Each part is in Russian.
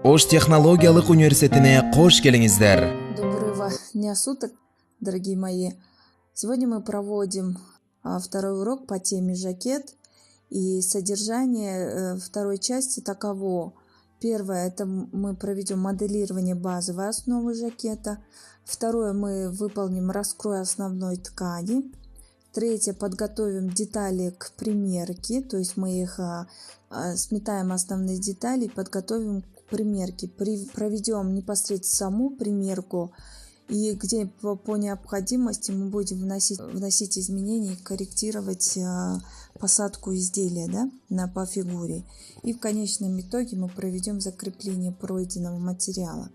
Ош технологиялык университетине кош келиңиздер. Доброго дня суток, дорогие мои. Сегодня мы проводим второй урок по теме жакет. И содержание второй части таково. Первое, это мы проведем моделирование базовой основы жакета. Второе, мы выполним раскрой основной ткани. Третье, подготовим детали к примерке, то есть мы их сметаем основные детали и подготовим к примерке. Проведем непосредственно саму примерку, и где по необходимости мы будем вносить изменения и корректировать посадку изделия, по фигуре. И в конечном итоге мы проведем закрепление пройденного материала.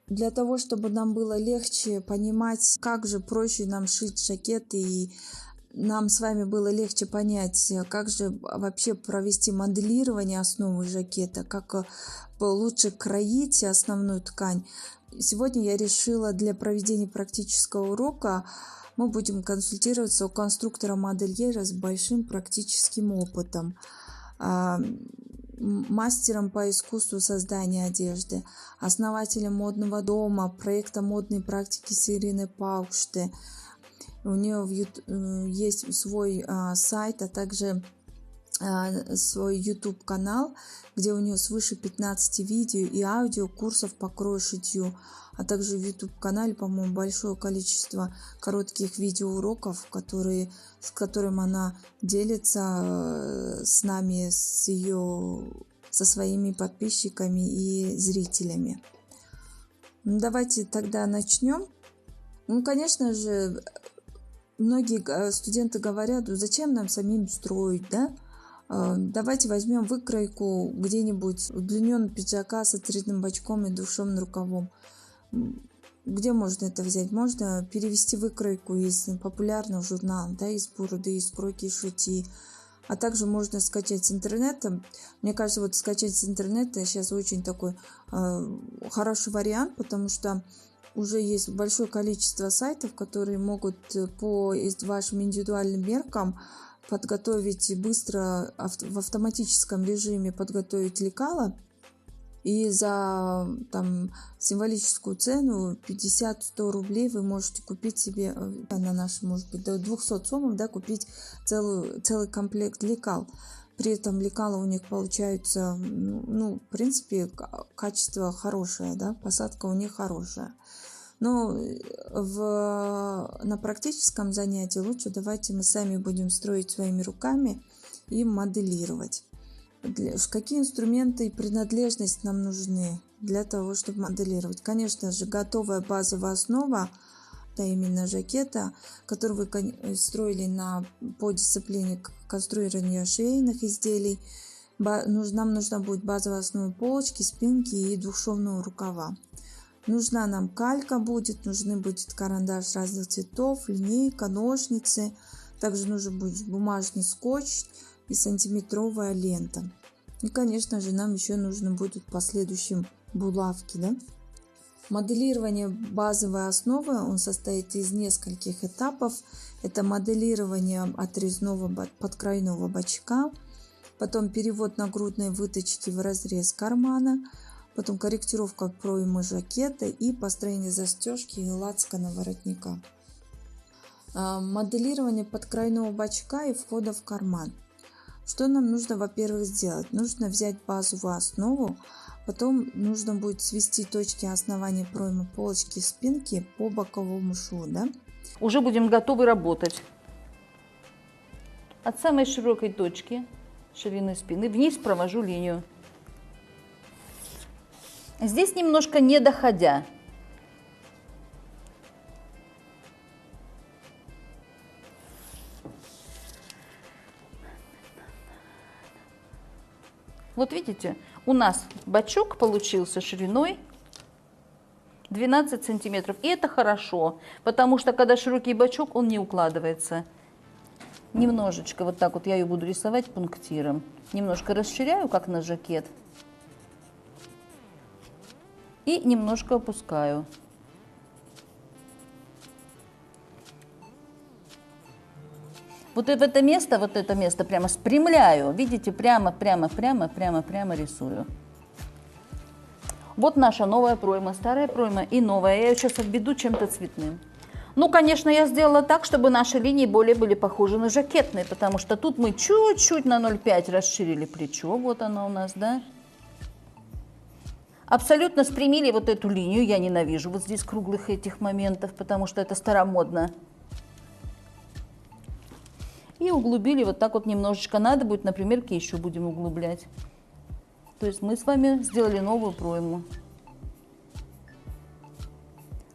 Для того, чтобы нам было легче понимать, как же проще нам шить жакет, и нам с вами было легче понять, как же вообще провести моделирование основы жакета, как лучше кроить основную ткань. Сегодня я решила для проведения практического урока мы будем консультироваться у конструктора-модельера с большим практическим опытом, мастером по искусству создания одежды, основателем модного дома, проекта модной практики с Ириной Паукште. У нее есть свой сайт, а также свой YouTube канал, где у нее свыше 15 видео и аудио курсов по крою-шитью, а также в YouTube канале, по-моему, большое количество коротких видеоуроков, с которым она делится с нами, со своими подписчиками и зрителями. Давайте тогда начнем. Конечно же, многие студенты говорят, зачем нам самим строить, Давайте возьмем выкройку где-нибудь удлиненного пиджака с отрезным бочком и двухшовным рукавом. Где можно это взять? Можно перевести выкройку из популярных журналов, из Бурды, из Кройки и Шути. А также можно скачать с интернета. Мне кажется, скачать с интернета сейчас очень такой хороший вариант, потому что уже есть большое количество сайтов, которые могут по вашим индивидуальным меркам подготовить быстро в автоматическом режиме подготовить лекало, и за символическую цену 50-100 рублей вы можете купить себе на наши, может быть, до 200 сомов, купить целый комплект лекал. При этом лекала у них получаются, в принципе, качество хорошее, посадка у них хорошая. Но на практическом занятии лучше давайте мы сами будем строить своими руками и моделировать. Какие инструменты и принадлежность нам нужны для того, чтобы моделировать? Конечно же, готовая базовая основа, именно жакета, которую вы строили по дисциплине конструирования швейных изделий. Нам нужна будет базовая основа полочки, спинки и двухшовного рукава. Нужна нам калька нужны будет карандаш разных цветов, линейка, ножницы. Также нужен будет бумажный скотч и сантиметровая лента. И, конечно же, нам еще нужны будут в последующем булавки. Моделирование базовой основы, он состоит из нескольких этапов. Это моделирование отрезного подкрайного бочка, потом перевод нагрудной выточки в разрез кармана, потом корректировка проймы жакета и построение застежки и лацкана воротника. Моделирование подкрайного бочка и входа в карман. Что нам нужно, во-первых, сделать? Нужно взять базовую основу, потом нужно будет свести точки основания проймы полочки спинки по боковому шву. Уже будем готовы работать. От самой широкой точки ширины спины вниз провожу линию. Здесь немножко не доходя. Вот видите, у нас бочок получился шириной 12 сантиметров. И это хорошо, потому что когда широкий бочок, он не укладывается. Немножечко вот так вот я ее буду рисовать пунктиром. Немножко расширяю, как на жакет. И немножко опускаю. Вот это место прямо спрямляю. Видите, прямо рисую. Вот наша новая пройма, старая пройма и новая. Я ее сейчас обведу чем-то цветным. Ну, конечно, я сделала так, чтобы наши линии более были похожи на жакетные, потому что тут мы чуть-чуть на 0,5 расширили плечо. Вот оно у нас, да? Абсолютно спрямили вот эту линию. Я ненавижу вот здесь круглых этих моментов, потому что это старомодно. И углубили вот так вот немножечко. Надо будет, например, еще будем углублять. То есть мы с вами сделали новую пройму.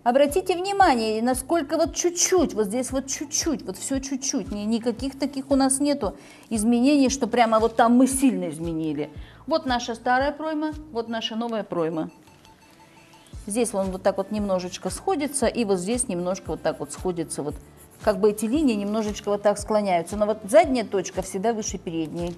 Обратите внимание, насколько вот чуть-чуть, вот здесь вот чуть-чуть, вот все чуть-чуть. Никаких таких у нас нету изменений, что прямо вот там мы сильно изменили. Вот наша старая пройма, вот наша новая пройма. Здесь он вот так вот немножечко сходится, и вот здесь немножко вот так вот сходится. Вот как бы эти линии немножечко вот так склоняются. Но вот задняя точка всегда выше передней.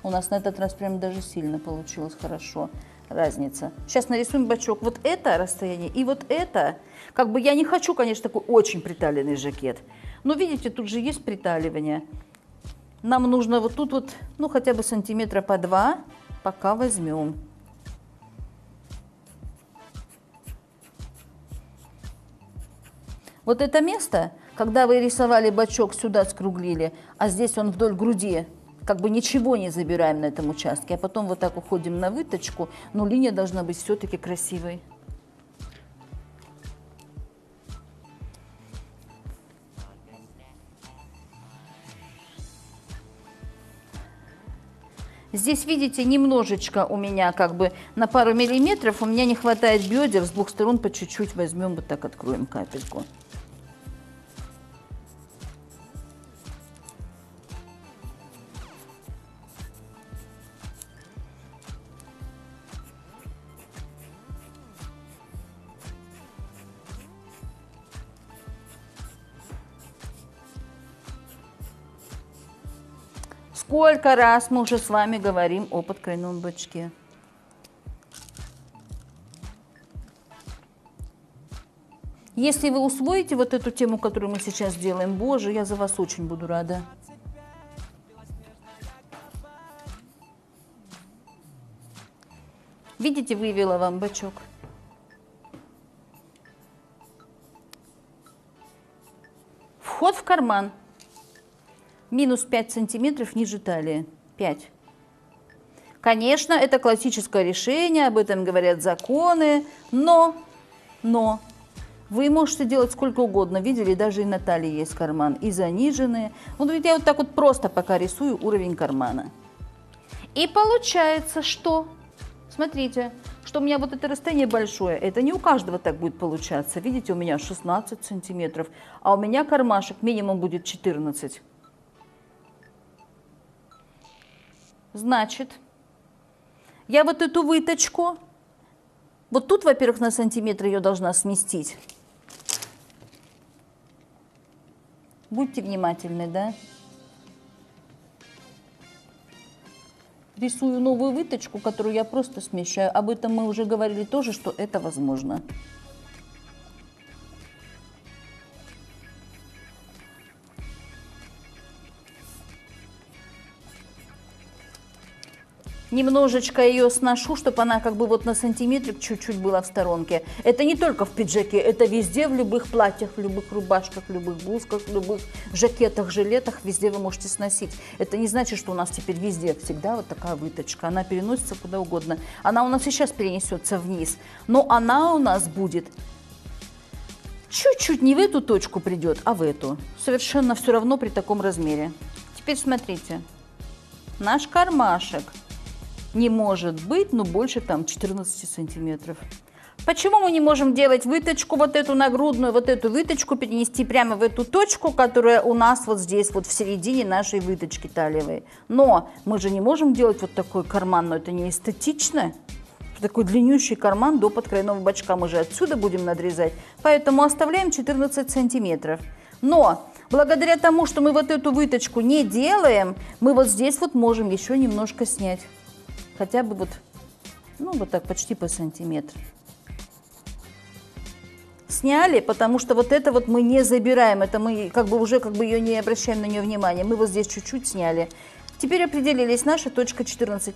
У нас на этот раз прям даже сильно получилось хорошо. Разница. Сейчас нарисуем бачок. Вот это расстояние и вот это. Как бы я не хочу, конечно, такой очень приталенный жакет. Но видите, тут же есть приталивание. Нам нужно вот тут вот, ну хотя бы сантиметра по 2, пока возьмем. Вот это место, когда вы рисовали бачок, сюда скруглили, а здесь он вдоль груди, как бы ничего не забираем на этом участке, а потом вот так уходим на выточку, но линия должна быть все-таки красивой. Здесь, видите, немножечко у меня как бы на пару миллиметров, у меня не хватает бедер, с двух сторон по чуть-чуть возьмем, вот так откроем капельку. Сколько раз мы уже с вами говорим о подкройном бачке. Если вы усвоите вот эту тему, которую мы сейчас делаем, боже, я за вас очень буду рада. Видите, вывела вам бачок. Вход в карман. Минус 5 сантиметров ниже талии. 5. Конечно, это классическое решение, об этом говорят законы, но вы можете делать сколько угодно. Видели, даже и на талии есть карман, и заниженные. Вот я вот так вот просто пока рисую уровень кармана. И получается, что, смотрите, что у меня вот это расстояние большое, это не у каждого так будет получаться. Видите, у меня 16 сантиметров, а у меня кармашек минимум будет 14. Значит, я вот эту выточку, вот тут, во-первых, на сантиметр ее должна сместить. Будьте внимательны, да? Рисую новую выточку, которую я просто смещаю. Об этом мы уже говорили тоже, что это возможно. Немножечко ее сношу, чтобы она как бы вот на сантиметрик чуть-чуть была в сторонке. Это не только в пиджаке, это везде, в любых платьях, в любых рубашках, в любых блузках, в любых жакетах, жилетах, везде вы можете сносить. Это не значит, что у нас теперь везде всегда вот такая выточка. Она переносится куда угодно. Она у нас и сейчас перенесется вниз, но она у нас будет чуть-чуть не в эту точку придет, а в эту. Совершенно все равно при таком размере. Теперь смотрите, наш кармашек не может быть, ну, больше там 14 сантиметров. Почему мы не можем делать выточку, вот эту нагрудную, вот эту выточку перенести прямо в эту точку, которая у нас вот здесь, вот в середине нашей выточки талиевой? Но мы же не можем делать вот такой карман, но это не эстетично. Такой длиннющий карман до подкройного бачка мы же отсюда будем надрезать. Поэтому оставляем 14 сантиметров. Но благодаря тому, что мы вот эту выточку не делаем, мы вот здесь вот можем еще немножко снять. Хотя бы вот, ну, вот так, почти по сантиметру. Сняли, потому что вот это вот мы не забираем, это мы как бы уже как бы ее не обращаем на нее внимания. Мы вот здесь чуть-чуть сняли. Теперь определились, наша точка 14.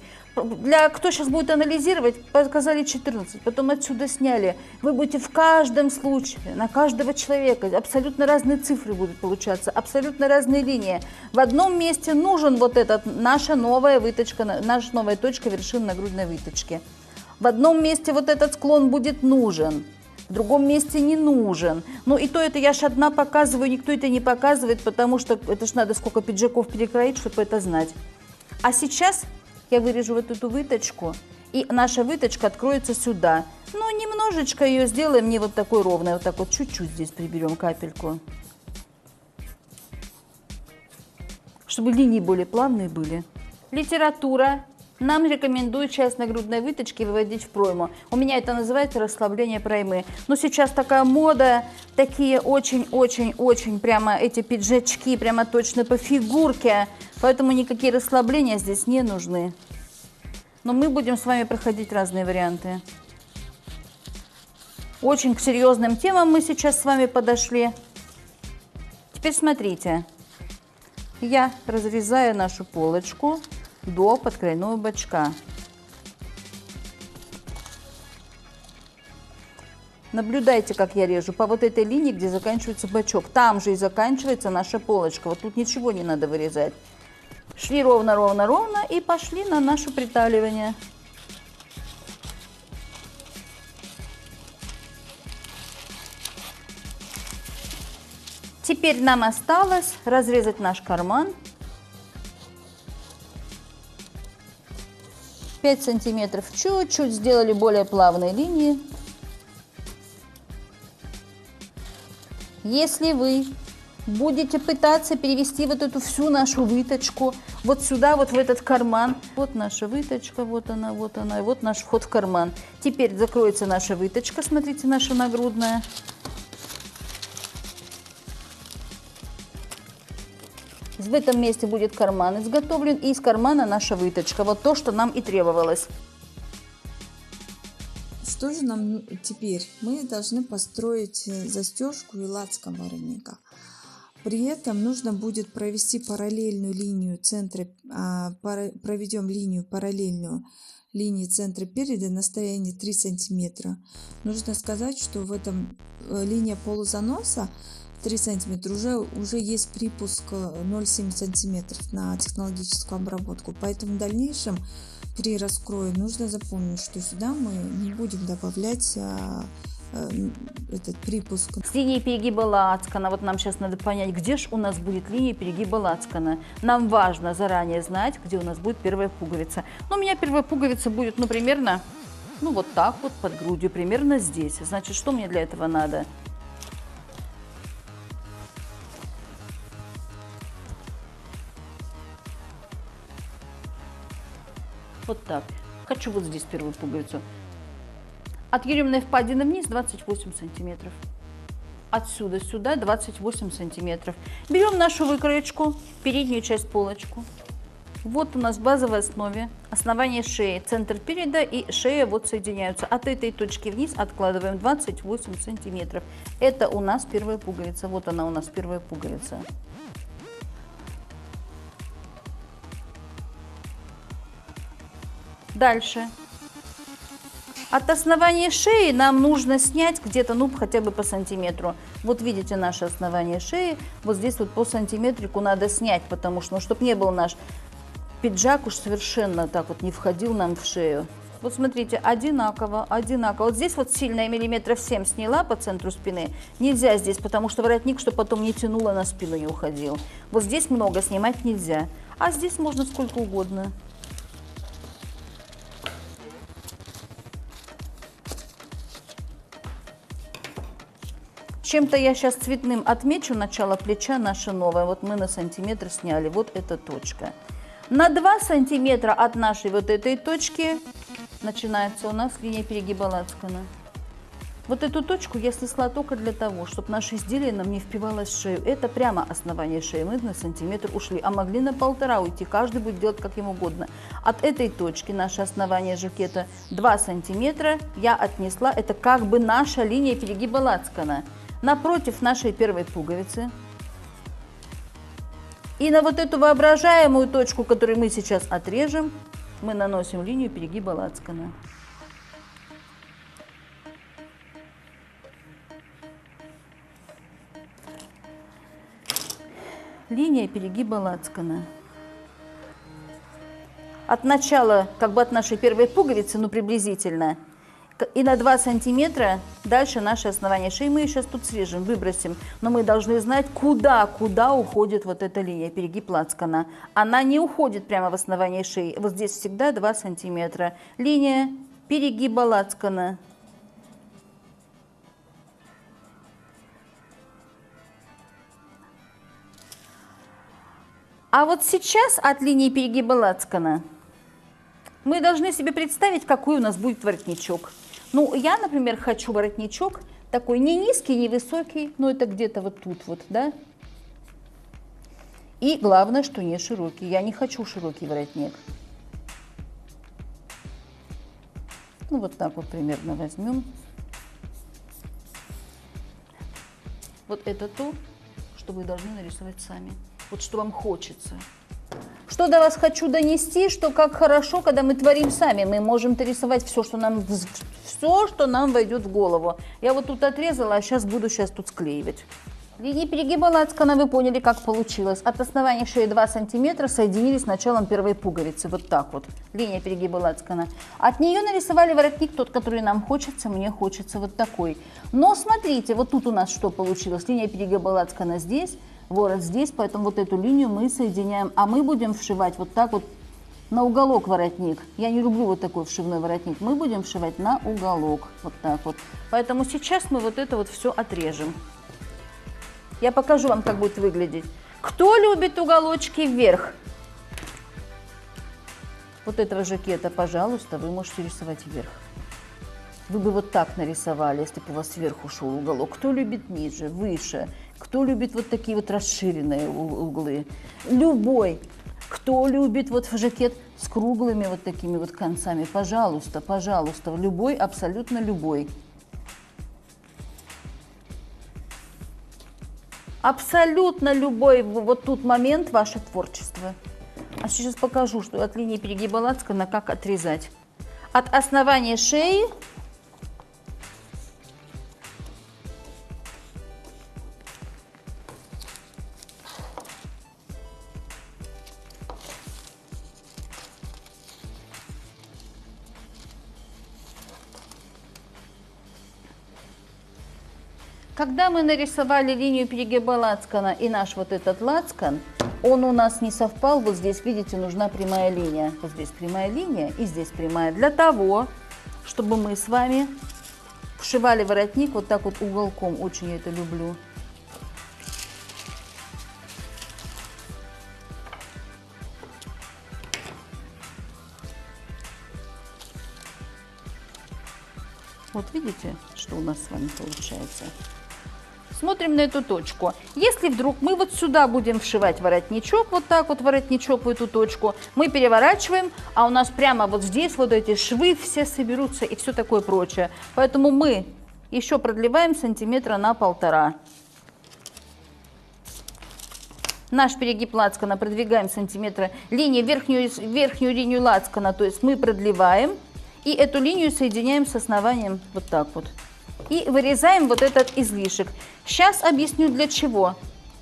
Для кто сейчас будет анализировать, показали 14, потом отсюда сняли. Вы будете в каждом случае, на каждого человека, абсолютно разные цифры будут получаться, абсолютно разные линии. В одном месте нужен вот этот, наша новая выточка, наша новая точка вершины нагрудной выточки. В одном месте вот этот склон будет нужен. В другом месте не нужен. Ну и то это я ж одна показываю, никто это не показывает, потому что это ж надо сколько пиджаков перекроить, чтобы это знать. А сейчас я вырежу вот эту выточку, и наша выточка откроется сюда. Ну немножечко ее сделаем не вот такой ровной, вот так вот чуть-чуть здесь приберем капельку. Чтобы линии более плавные были. Литература. Нам рекомендуют часть нагрудной выточки выводить в пройму. У меня это называется расслабление проймы. Но сейчас такая мода, такие очень-очень-очень прямо эти пиджачки, прямо точно по фигурке. Поэтому никакие расслабления здесь не нужны. Но мы будем с вами проходить разные варианты. Очень к серьезным темам мы сейчас с вами подошли. Теперь смотрите. Я разрезаю нашу полочку до подкрайного бочка. Наблюдайте, как я режу по вот этой линии, где заканчивается бочок. Там же и заканчивается наша полочка. Вот тут ничего не надо вырезать. Шли ровно, ровно, ровно и пошли на наше приталивание. Теперь нам осталось разрезать наш карман. 5 сантиметров, чуть-чуть сделали более плавные линии. Если вы будете пытаться перевести вот эту всю нашу выточку вот сюда, вот в этот карман, вот наша выточка, вот она, и вот наш вход в карман. Теперь закроется наша выточка, смотрите, наша нагрудная. В этом месте будет карман изготовлен, и из кармана наша выточка. Вот то, что нам и требовалось. Что же нам теперь? Мы должны построить застежку и лацкан воротника. При этом нужно будет провести параллельную линию центра, проведем линию параллельную линии центра переда на расстоянии 3 сантиметра. Нужно сказать, что в этом линия полузаноса 3 сантиметра уже есть припуск 0,7 сантиметров на технологическую обработку. Поэтому в дальнейшем при раскрое нужно запомнить, что сюда мы не будем добавлять этот припуск. С линией перегиба лацкана, вот нам сейчас надо понять, где же у нас будет линия перегиба лацкана. Нам важно заранее знать, где у нас будет первая пуговица. Но у меня первая пуговица будет, ну, примерно, ну, вот так вот под грудью, примерно здесь. Значит, что мне для этого надо? Вот так. Хочу вот здесь первую пуговицу. От еремной впадины вниз 28 сантиметров. Отсюда сюда 28 сантиметров. Берем нашу выкроечку, переднюю часть полочку. Вот у нас в базовой основе основание шеи, центр переда и шея вот соединяются. От этой точки вниз откладываем 28 сантиметров. Это у нас первая пуговица. Вот она у нас первая пуговица. Дальше. От основания шеи нам нужно снять где-то, ну, хотя бы по сантиметру. Вот видите наше основание шеи. Вот здесь вот по сантиметрику надо снять, потому что, ну, чтобы не был наш пиджак уж совершенно так вот не входил нам в шею. Вот смотрите, одинаково, одинаково. Вот здесь вот сильно я миллиметров 7 сняла по центру спины. Нельзя здесь, потому что воротник, чтобы потом не тянуло, на спину не уходил. Вот здесь много снимать нельзя. А здесь можно сколько угодно. Чем-то я сейчас цветным отмечу начало плеча наше новое. Вот мы на сантиметр сняли. Вот эта точка. На 2 сантиметра от нашей вот этой точки начинается у нас линия перегиба лацкана. Вот эту точку я снесла только для того, чтобы наше изделие нам не впивалось в шею. Это прямо основание шеи. Мы на сантиметр ушли, а могли на 1,5 уйти. Каждый будет делать как ему угодно. От этой точки наше основание жакета 2 сантиметра я отнесла. Это как бы наша линия перегиба лацкана. Напротив нашей первой пуговицы И на вот эту воображаемую точку, которую мы сейчас отрежем, мы наносим линию перегиба лацкана. Линия перегиба лацкана. От начала, как бы от нашей первой пуговицы, ну приблизительно, и на 2 сантиметра дальше наше основание шеи. Мы ее сейчас тут срежем, выбросим. Но мы должны знать, куда уходит вот эта линия, перегиб лацкана. Она не уходит прямо в основание шеи. Вот здесь всегда 2 сантиметра. Линия перегиба лацкана. А вот сейчас от линии перегиба лацкана мы должны себе представить, какой у нас будет воротничок. Ну, я, например, хочу воротничок такой не низкий, не высокий, но это где-то вот тут вот, да? И главное, что не широкий. Я не хочу широкий воротник. Ну, вот так вот примерно возьмем. Вот это то, что вы должны нарисовать сами. Вот что вам хочется. Что до вас хочу донести, что как хорошо, когда мы творим сами. Мы можем рисовать все, что нам войдет в голову. Я вот тут отрезала, а сейчас буду тут склеивать. Линии перегиба лацкана, вы поняли, как получилось. От основания шеи 2 сантиметра соединились с началом первой пуговицы. Вот так вот. Линия перегиба лацкана. От нее нарисовали воротник, тот, который нам хочется. Мне хочется вот такой. Но смотрите, вот тут у нас что получилось. Линия перегиба лацкана здесь. Ворот здесь, поэтому вот эту линию мы соединяем, а мы будем вшивать вот так вот на уголок воротник. Я не люблю вот такой вшивной воротник. Мы будем вшивать на уголок, вот так вот. Поэтому сейчас мы вот это вот все отрежем. Я покажу вам, как будет выглядеть. Кто любит уголочки вверх? Вот этого жакета, пожалуйста, вы можете рисовать вверх. Вы бы вот так нарисовали, если бы у вас сверху шел уголок. Кто любит ниже, выше? Кто любит вот такие вот расширенные углы? Любой. Кто любит вот жакет с круглыми вот такими вот концами? Пожалуйста, пожалуйста. Любой, абсолютно любой. Абсолютно любой вот тут момент ваше творчество. А сейчас покажу, что от линии перегиба лацкана как отрезать. От основания шеи когда мы нарисовали линию перегиба лацкана и наш вот этот лацкан, он у нас не совпал. Вот здесь, видите, нужна прямая линия. Вот здесь прямая линия и здесь прямая. Для того, чтобы мы с вами вшивали воротник вот так вот уголком. Очень я это люблю. Вот видите, что у нас с вами получается? Смотрим на эту точку. Если вдруг мы вот сюда будем вшивать воротничок, вот так вот воротничок в эту точку, мы переворачиваем, а у нас прямо вот здесь вот эти швы все соберутся и все такое прочее. Поэтому мы еще продлеваем сантиметра на 1,5. Наш перегиб лацкана продвигаем сантиметра. Верхнюю линию лацкана, то есть мы продлеваем. И эту линию соединяем с основанием вот так вот. И вырезаем вот этот излишек. Сейчас объясню для чего.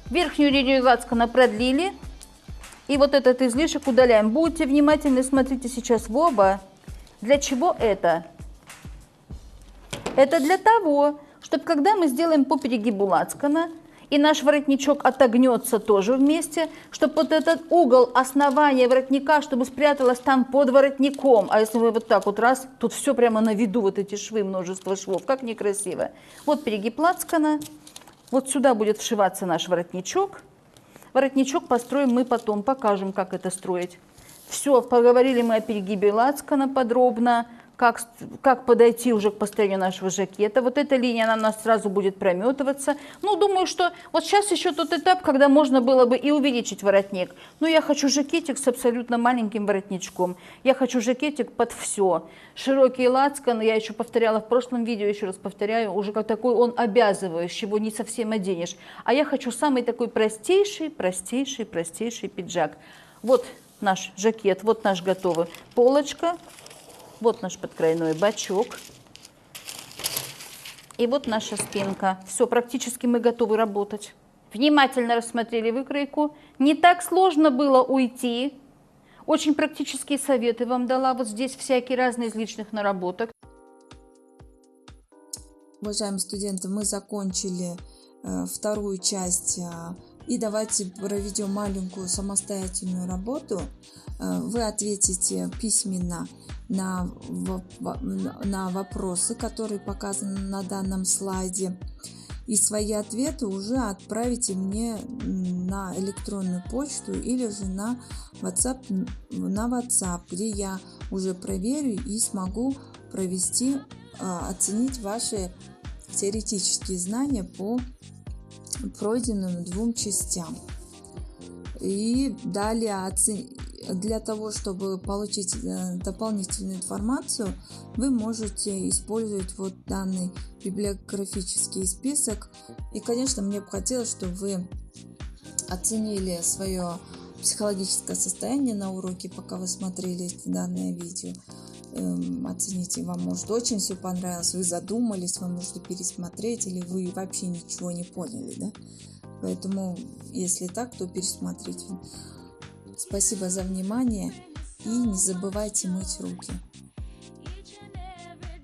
Верхнюю линию лацкана продлили. И вот этот излишек удаляем. Будьте внимательны, смотрите сейчас в оба. Для чего это? Это для того, чтобы когда мы сделаем по перегибу лацкана, и наш воротничок отогнется тоже вместе, чтобы вот этот угол основания воротника, чтобы спряталось там под воротником. А если вы вот так вот раз, тут все прямо на виду, вот эти швы, множество швов, как некрасиво. Вот перегиб лацкана, вот сюда будет вшиваться наш воротничок. Воротничок построим мы потом, покажем, как это строить. Все, поговорили мы о перегибе лацкана подробно. как подойти уже к построению нашего жакета. Вот эта линия, она у нас сразу будет прометываться. Ну, думаю, что вот сейчас еще тот этап, когда можно было бы и увеличить воротник. Но я хочу жакетик с абсолютно маленьким воротничком. Я хочу жакетик под все. Широкий лацкан, я еще повторяла в прошлом видео, еще раз повторяю, уже как такой он обязывающий, его не совсем оденешь. А я хочу самый такой простейший пиджак. Вот наш жакет, вот наш готовый полочка. Вот наш подкройной бачок. И вот наша спинка. Все, практически мы готовы работать. Внимательно рассмотрели выкройку. Не так сложно было уйти. Очень практические советы вам дала. Вот здесь всякие разные из личных наработок. Уважаемые студенты, мы закончили вторую часть. И давайте проведем маленькую самостоятельную работу. Вы ответите письменно на вопросы, которые показаны на данном слайде. И свои ответы уже отправите мне на электронную почту или же на WhatsApp, где я уже проверю и смогу провести, оценить ваши теоретические знания по пройденным 2 частям. И далее, для того, чтобы получить дополнительную информацию, вы можете использовать вот данный библиографический список. И, конечно, мне бы хотелось, чтобы вы оценили свое психологическое состояние на уроке, пока вы смотрели данное видео. Оцените, вам может очень все понравилось, вы задумались, вы можете пересмотреть, или вы вообще ничего не поняли, да? Поэтому, если так, то пересмотрите. Спасибо за внимание и не забывайте мыть руки.